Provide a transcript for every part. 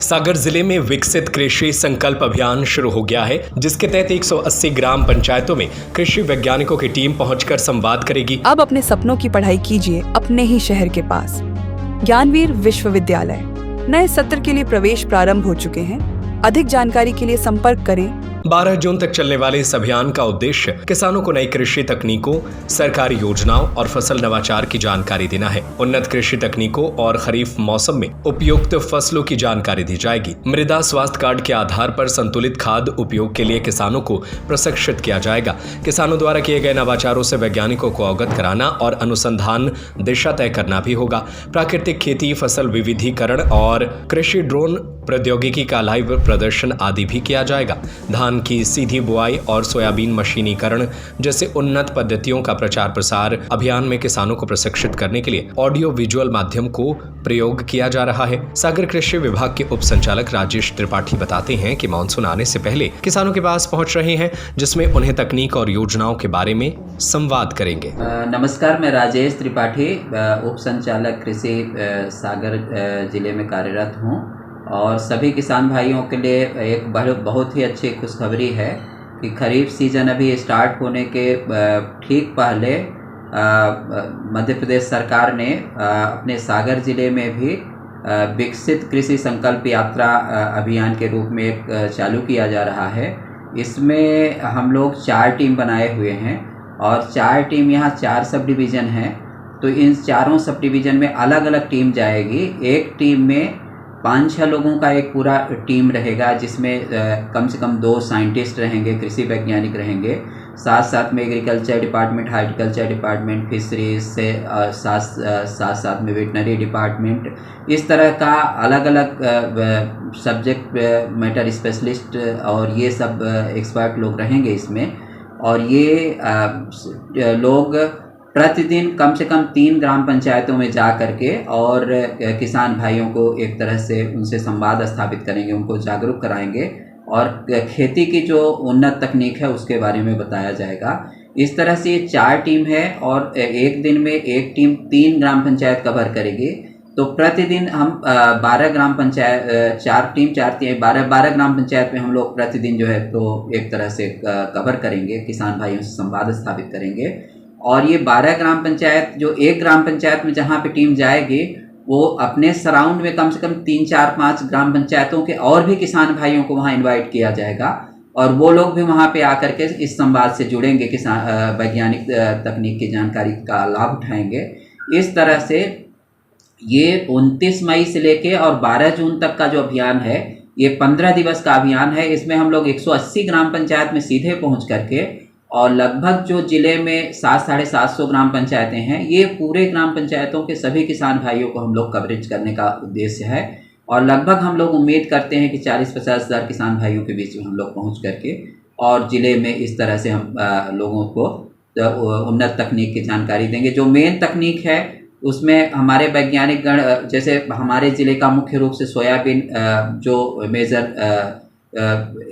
सागर जिले में विकसित कृषि संकल्प अभियान शुरू हो गया है, जिसके तहत 180 ग्राम पंचायतों में कृषि वैज्ञानिकों की टीम पहुंचकर संवाद करेगी। अब अपने सपनों की पढ़ाई कीजिए अपने ही शहर के पास। ज्ञानवीर विश्वविद्यालय नए सत्र के लिए प्रवेश प्रारंभ हो चुके हैं। अधिक जानकारी के लिए संपर्क करें। 12 जून तक चलने वाले इस अभियान का उद्देश्य किसानों को नई कृषि तकनीकों, सरकारी योजनाओं और फसल नवाचार की जानकारी देना है। उन्नत कृषि तकनीकों और खरीफ मौसम में उपयुक्त फसलों की जानकारी दी जाएगी। मृदा स्वास्थ्य कार्ड के आधार पर संतुलित खाद उपयोग के लिए किसानों को प्रशिक्षित किया जाएगा। किसानों द्वारा किए गए नवाचारों से वैज्ञानिकों को अवगत कराना और अनुसंधान दिशा तय करना भी होगा। प्राकृतिक खेती, फसल विविधीकरण और कृषि ड्रोन प्रौद्योगिकी का लाइव प्रदर्शन आदि भी किया जाएगा। धान की सीधी बुआई और सोयाबीन मशीनीकरण जैसे उन्नत पद्धतियों का प्रचार प्रसार अभियान में किसानों को प्रशिक्षित करने के लिए ऑडियो विजुअल माध्यम को प्रयोग किया जा रहा है। सागर कृषि विभाग के उप संचालक राजेश त्रिपाठी बताते हैं कि मानसून आने से पहले किसानों के पास पहुंच रहे हैं, जिसमें उन्हें तकनीक और योजनाओं के बारे में संवाद करेंगे। नमस्कार, मैं राजेश त्रिपाठी, उप संचालक कृषि सागर जिले में कार्यरत हूँ और सभी किसान भाइयों के लिए एक बहुत ही अच्छी खुशखबरी है कि खरीफ सीजन अभी स्टार्ट होने के ठीक पहले मध्य प्रदेश सरकार ने अपने सागर जिले में भी विकसित कृषि संकल्प यात्रा अभियान के रूप में एक चालू किया जा रहा है। इसमें हम लोग 4 टीम बनाए हुए हैं और 4 टीम यहाँ 4 सब डिवीज़न हैं। तो इन चारों सब डिवीज़न में अलग अलग टीम जाएगी। एक टीम में 5-6 लोगों का एक पूरा टीम रहेगा, जिसमें कम से कम 2 साइंटिस्ट रहेंगे, कृषि वैज्ञानिक रहेंगे, साथ साथ में agriculture department, horticulture department, fisheries से साथ में वेटनरी डिपार्टमेंट, इस तरह का अलग अलग सब्जेक्ट मैटर स्पेशलिस्ट और ये सब एक्सपर्ट लोग रहेंगे इसमें। और ये लोग प्रतिदिन कम से कम 3 ग्राम पंचायतों में जा करके और किसान भाइयों को एक तरह से उनसे संवाद स्थापित करेंगे, उनको जागरूक कराएंगे और खेती की जो उन्नत तकनीक है उसके बारे में बताया जाएगा। इस तरह से ये 4 टीम है और एक दिन में एक टीम 3 ग्राम पंचायत कवर करेगी। तो प्रतिदिन हम 12 ग्राम पंचायत 12 ग्राम पंचायत में हम लोग प्रतिदिन जो है तो एक तरह से कवर करेंगे, किसान भाइयों से संवाद स्थापित करेंगे। और ये 12 ग्राम पंचायत जो एक ग्राम पंचायत में जहाँ पे टीम जाएगी वो अपने सराउंड में कम से कम 3, 4, 5 ग्राम पंचायतों के और भी किसान भाइयों को वहाँ इनवाइट किया जाएगा और वो लोग भी वहाँ पे आकर के इस संवाद से जुड़ेंगे, किसान वैज्ञानिक तकनीक की जानकारी का लाभ उठाएंगे। इस तरह से ये 29 मई से लेके और 12 जून तक का जो अभियान है ये 15 दिवस का अभियान है। इसमें हम लोग 180 ग्राम पंचायत में सीधे पहुँच करके और लगभग जो जिले में 700-750 ग्राम पंचायतें हैं, ये पूरे ग्राम पंचायतों के सभी किसान भाइयों को हम लोग कवरेज करने का उद्देश्य है। और लगभग हम लोग उम्मीद करते हैं कि 40-50 हज़ार किसान भाइयों के बीच में हम लोग पहुंच करके और ज़िले में इस तरह से हम लोगों को उन्नत तकनीक की जानकारी देंगे। जो मेन तकनीक है उसमें हमारे वैज्ञानिक गण, जैसे हमारे ज़िले का मुख्य रूप से सोयाबीन जो मेजर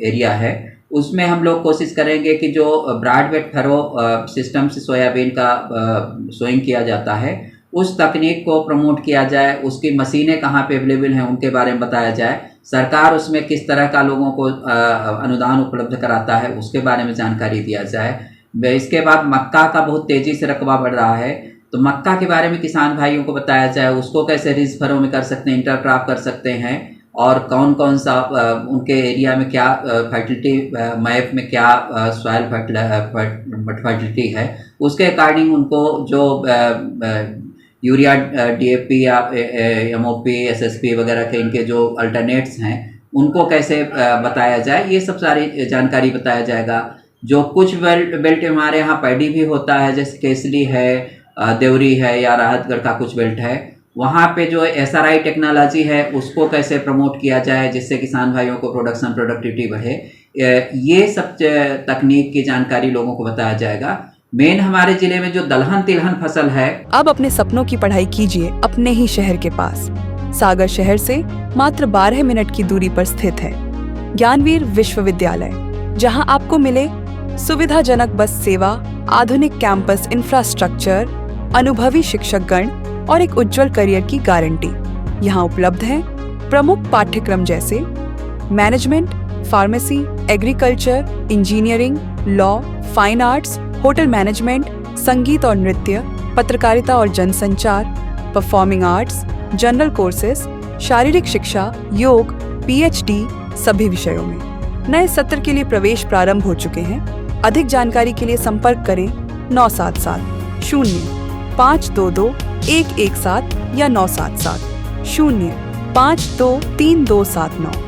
एरिया है, उसमें हम लोग कोशिश करेंगे कि जो ब्रॉडबेड फरो सिस्टम से सोयाबीन का सोइंग किया जाता है उस तकनीक को प्रमोट किया जाए। उसकी मशीनें कहाँ पे अवेलेबल हैं उनके बारे में बताया जाए। सरकार उसमें किस तरह का लोगों को अनुदान उपलब्ध कराता है उसके बारे में जानकारी दिया जाए। इसके बाद मक्का का बहुत तेज़ी से रकबा बढ़ रहा है, तो मक्का के बारे में किसान भाइयों को बताया जाए, उसको कैसे रिज फरो में कर सकते हैं, इंटरक्रॉप कर सकते हैं और कौन कौन सा उनके एरिया में क्या फर्टिलिटी मैप में क्या सॉइल फर्टिलिटी है, उसके अकॉर्डिंग उनको जो यूरिया, DAP या MOP, SSP वगैरह के इनके जो अल्टरनेट्स हैं उनको कैसे बताया जाए, ये सब सारी जानकारी बताया जाएगा। जो कुछ बेल्ट हमारे यहाँ पैडी भी होता है, जैसे केसरी है, देवरी है या राहतगढ़ का कुछ बेल्ट है, वहाँ पे जो SRI टेक्नोलॉजी है उसको कैसे प्रमोट किया जाए जिससे किसान भाइयों को प्रोडक्टिविटी बढ़े, ये सब तकनीक की जानकारी लोगों को बताया जाएगा। मेन हमारे जिले में जो दलहन तिलहन फसल है। अब अपने सपनों की पढ़ाई कीजिए अपने ही शहर के पास। सागर शहर से मात्र 12 मिनट की दूरी पर स्थित है ज्ञानवीर विश्वविद्यालय, जहां आपको मिले सुविधाजनक बस सेवा, आधुनिक कैंपस इंफ्रास्ट्रक्चर, अनुभवी शिक्षकगण और एक उज्जवल करियर की गारंटी। यहाँ उपलब्ध है प्रमुख पाठ्यक्रम जैसे management, pharmacy, agriculture, engineering, law, fine arts, hotel management, संगीत और नृत्य, पत्रकारिता और जनसंचार, परफॉर्मिंग आर्ट्स, जनरल कोर्सेज, शारीरिक शिक्षा, योग, पीएचडी सभी विषयों में। नए सत्र के लिए प्रवेश प्रारंभ हो चुके हैं। अधिक जानकारी के लिए संपर्क करें 977 0 522 117 या 977 0 523 279।